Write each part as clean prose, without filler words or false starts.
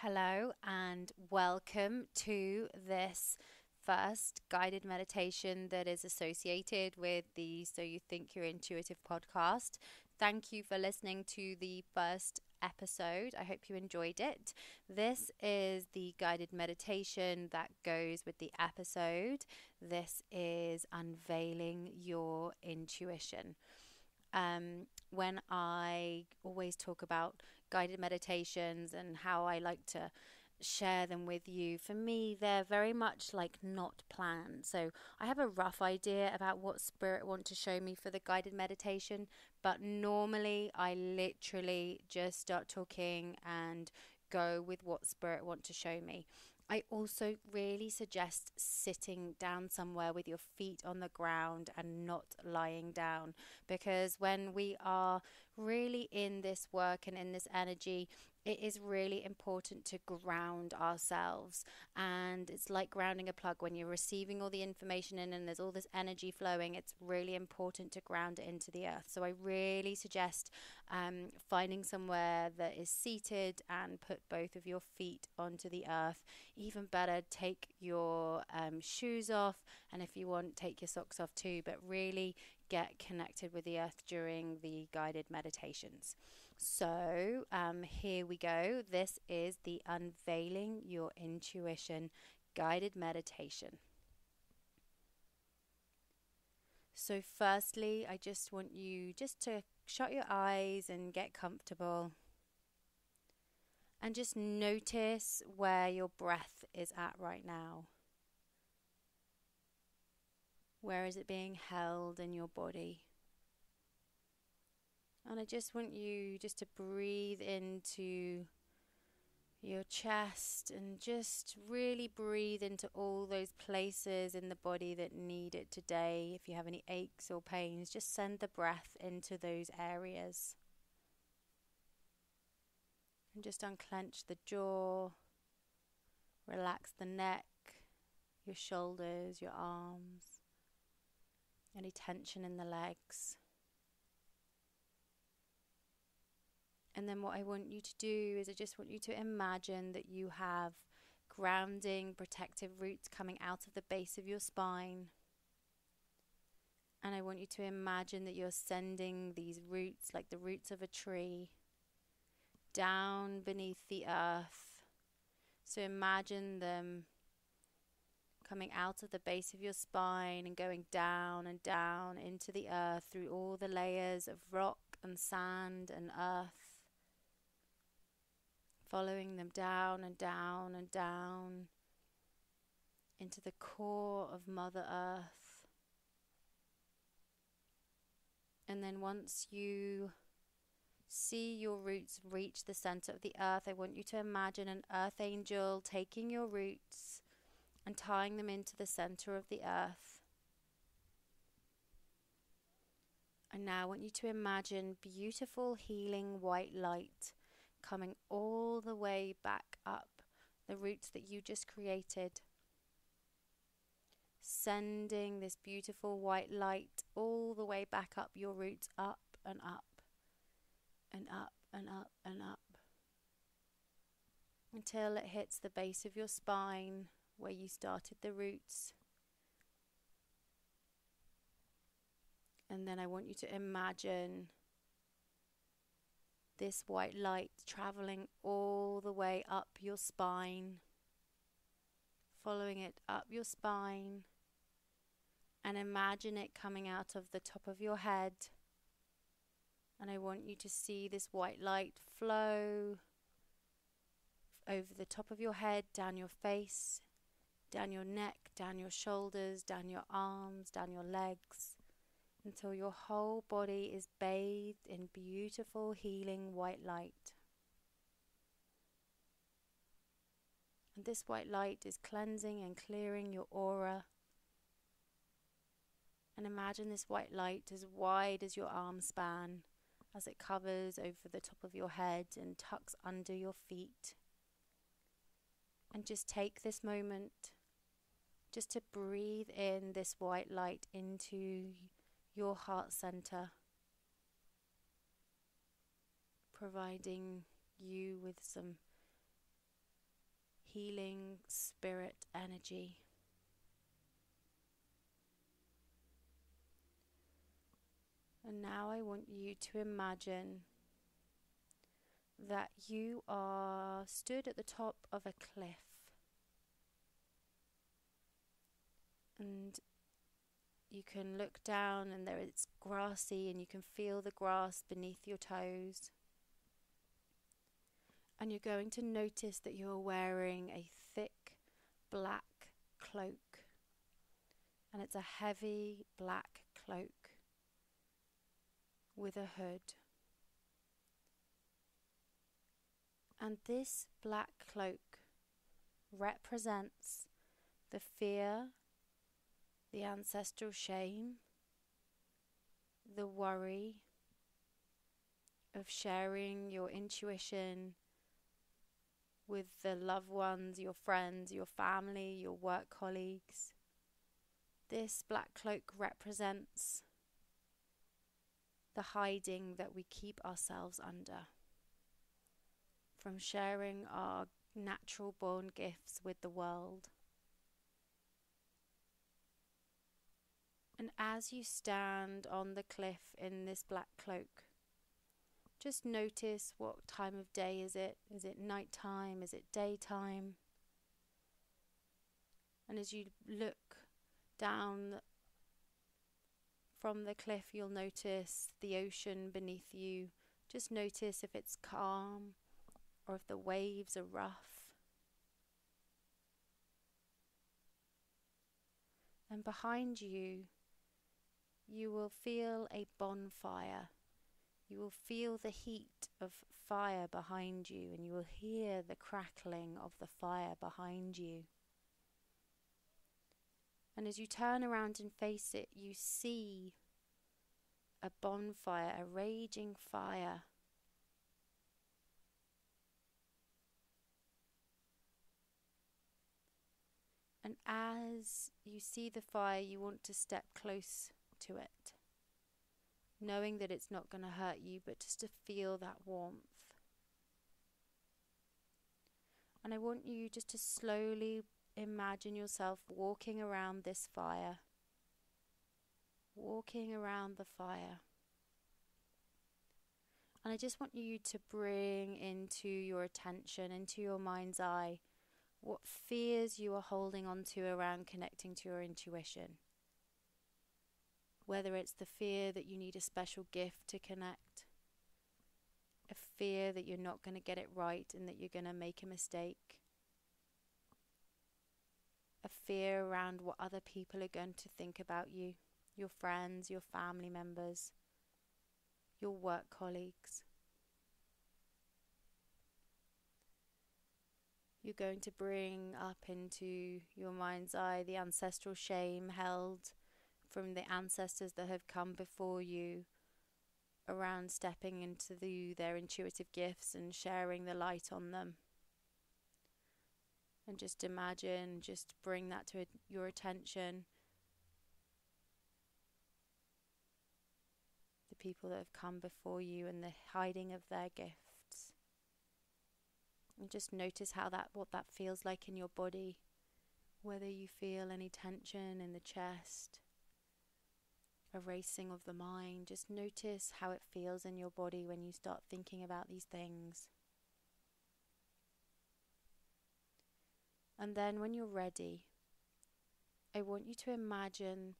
Hello and welcome to this first guided meditation that is associated with the So You Think You're Intuitive podcast. Thank you for listening to the first episode. I hope you enjoyed it. This is the guided meditation that goes with the episode. This is Unveiling Your Intuition. When I always talk about guided meditations and how I like to share them with you, for me, they're very much like not planned. So I have a rough idea about what spirit want to show me for the guided meditation, but normally I literally just start talking and go with what spirit want to show me. I also really suggest sitting down somewhere with your feet on the ground and not lying down, because when we are really in this work and in this energy, it is really important to ground ourselves. And it's like grounding a plug. When you're receiving all the information in and there's all this energy flowing, it's really important to ground it into the earth. So I really suggest finding somewhere that is seated and put both of your feet onto the earth. Even better, take your shoes off, and if you want, take your socks off too, but really get connected with the earth during the guided meditations. So here we go. This is the Unveiling Your Intuition guided meditation. So firstly, I just want you just to shut your eyes and get comfortable. And just notice where your breath is at right now. Where is it being held in your body? And I just want you just to breathe into your chest and just really breathe into all those places in the body that need it today. If you have any aches or pains, just send the breath into those areas. And just unclench the jaw, relax the neck, your shoulders, your arms, any tension in the legs. And then what I want you to do is I just want you to imagine that you have grounding, protective roots coming out of the base of your spine. And I want you to imagine that you're sending these roots, like the roots of a tree, down beneath the earth. So imagine them coming out of the base of your spine and going down and down into the earth through all the layers of rock and sand and earth, following them down and down and down into the core of Mother Earth. And then once you see your roots reach the center of the earth, I want you to imagine an earth angel taking your roots and tying them into the center of the earth. And now I want you to imagine beautiful healing white light coming all the way back up the roots that you just created. Sending this beautiful white light all the way back up your roots, up and up and up and up and up, until it hits the base of your spine where you started the roots. And then I want you to imagine this white light traveling all the way up your spine, following it up your spine, and imagine it coming out of the top of your head. And I want you to see this white light flow over the top of your head, down your face, down your neck, down your shoulders, down your arms, down your legs, until your whole body is bathed in beautiful healing white light. And this white light is cleansing and clearing your aura. And imagine this white light as wide as your arm span, as it covers over the top of your head and tucks under your feet. And just take this moment just to breathe in this white light into your heart center, providing you with some healing spirit energy. And now I want you to imagine that you are stood at the top of a cliff, and you can look down and there it's grassy and you can feel the grass beneath your toes. And you're going to notice that you're wearing a thick black cloak, and it's a heavy black cloak with a hood. And this black cloak represents the fear, the ancestral shame, the worry of sharing your intuition with the loved ones, your friends, your family, your work colleagues. This black cloak represents the hiding that we keep ourselves under from sharing our natural born gifts with the world. And as you stand on the cliff in this black cloak, just notice what time of day is it? Is it nighttime? Is it daytime? And as you look down from the cliff, you'll notice the ocean beneath you. Just notice if it's calm or if the waves are rough. And behind you, you will feel a bonfire. You will feel the heat of fire behind you, and you will hear the crackling of the fire behind you. And as you turn around and face it, you see a bonfire, a raging fire. And as you see the fire, you want to step close to it, knowing that it's not going to hurt you, but just to feel that warmth. And I want you just to slowly imagine yourself walking around this fire, walking around the fire. And I just want you to bring into your attention, into your mind's eye, what fears you are holding on to around connecting to your intuition. Whether it's the fear that you need a special gift to connect, a fear that you're not going to get it right and that you're going to make a mistake, a fear around what other people are going to think about you, your friends, your family members, your work colleagues. You're going to bring up into your mind's eye the ancestral shame held from the ancestors that have come before you around stepping into their intuitive gifts and sharing the light on them. And just imagine, just bring that to your attention. The people that have come before you and the hiding of their gifts. And just notice what that feels like in your body. Whether you feel any tension in the chest, a racing of the mind. Just notice how it feels in your body when you start thinking about these things. And then when you're ready, I want you to imagine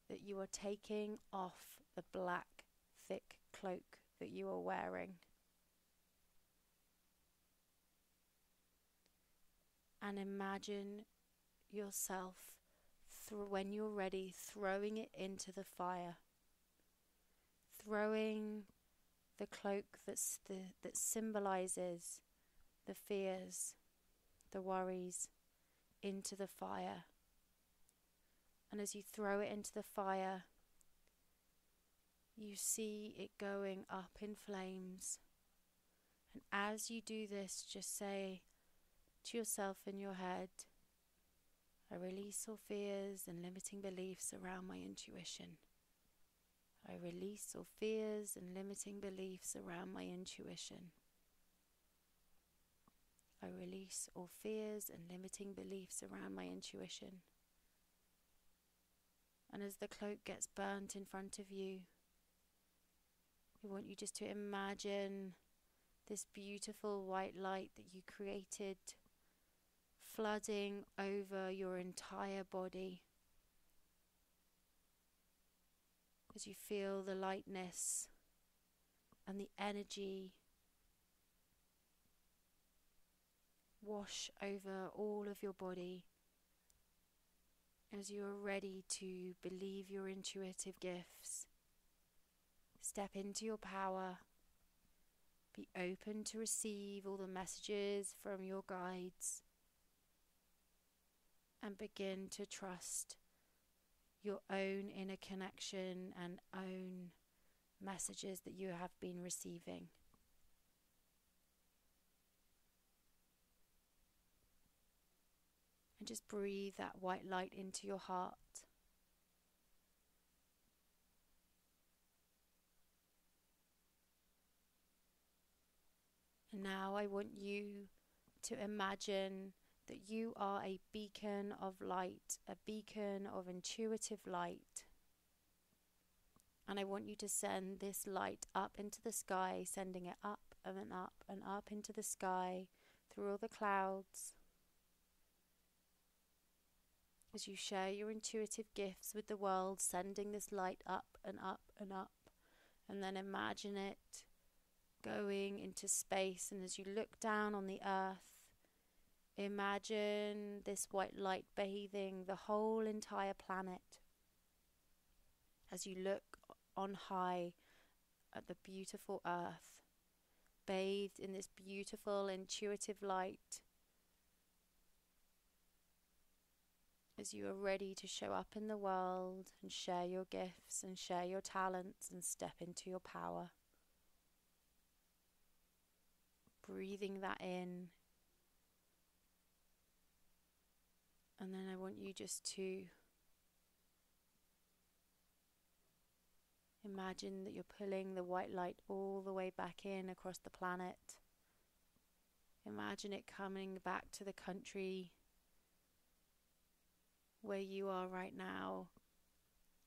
that you are taking off the black, thick cloak that you are wearing. And imagine yourself, when you're ready, throwing it into the fire. Throwing the cloak that symbolizes the fears, the worries, into the fire. And as you throw it into the fire, you see it going up in flames. And as you do this, just say to yourself in your head, I release all fears and limiting beliefs around my intuition. I release all fears and limiting beliefs around my intuition. I release all fears and limiting beliefs around my intuition. And as the cloak gets burnt in front of you, I want you just to imagine this beautiful white light that you created flooding over your entire body. As you feel the lightness and the energy wash over all of your body, as you are ready to believe your intuitive gifts, step into your power, be open to receive all the messages from your guides, and begin to trust your own inner connection and own messages that you have been receiving. And just breathe that white light into your heart. And now I want you to imagine that you are a beacon of light, a beacon of intuitive light. And I want you to send this light up into the sky, sending it up and then up and up into the sky, through all the clouds. As you share your intuitive gifts with the world, sending this light up and up and up. And then imagine it going into space. And as you look down on the earth, imagine this white light bathing the whole entire planet. As you look on high at the beautiful earth, bathed in this beautiful intuitive light, as you are ready to show up in the world and share your gifts and share your talents and step into your power. Breathing that in. And then I want you just to imagine that you're pulling the white light all the way back in across the planet. Imagine it coming back to the country where you are right now.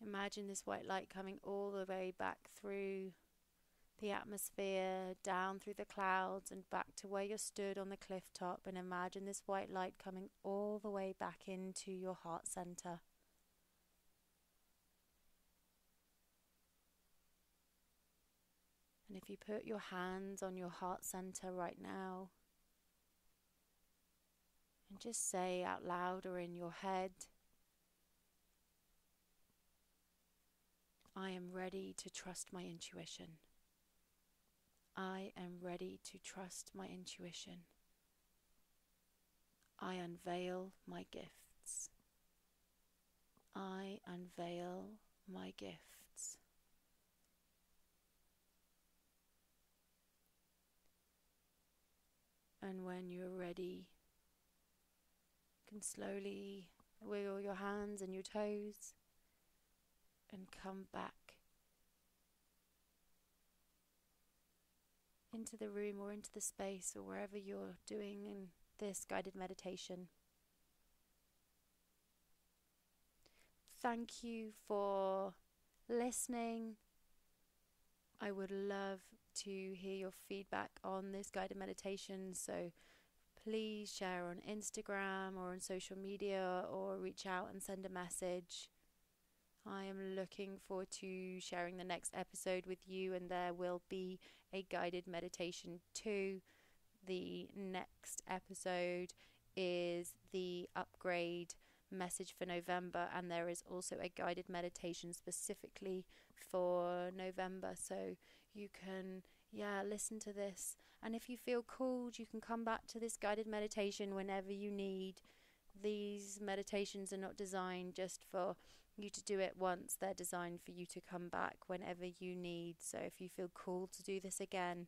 Imagine this white light coming all the way back through the atmosphere, down through the clouds and back to where you're stood on the cliff top, and imagine this white light coming all the way back into your heart center. And if you put your hands on your heart center right now and just say out loud or in your head, I am ready to trust my intuition. I am ready to trust my intuition. I unveil my gifts. I unveil my gifts. And when you're ready, you can slowly wiggle your hands and your toes and come back into the room or into the space or wherever you're doing in this guided meditation. Thank you for listening. I would love to hear your feedback on this guided meditation, so please share on Instagram or on social media or reach out and send a message. I am looking forward to sharing the next episode with you, and there will be a guided meditation too. The next episode is the upgrade message for November, and there is also a guided meditation specifically for November, so you can listen to this, and if you feel called you can come back to this guided meditation whenever you need. These meditations are not designed just for you to do it once, they're designed for you to come back whenever you need. So if you feel called to do this again,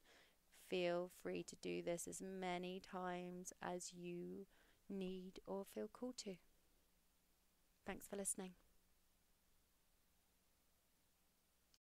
feel free to do this as many times as you need or feel called to. Thanks for listening.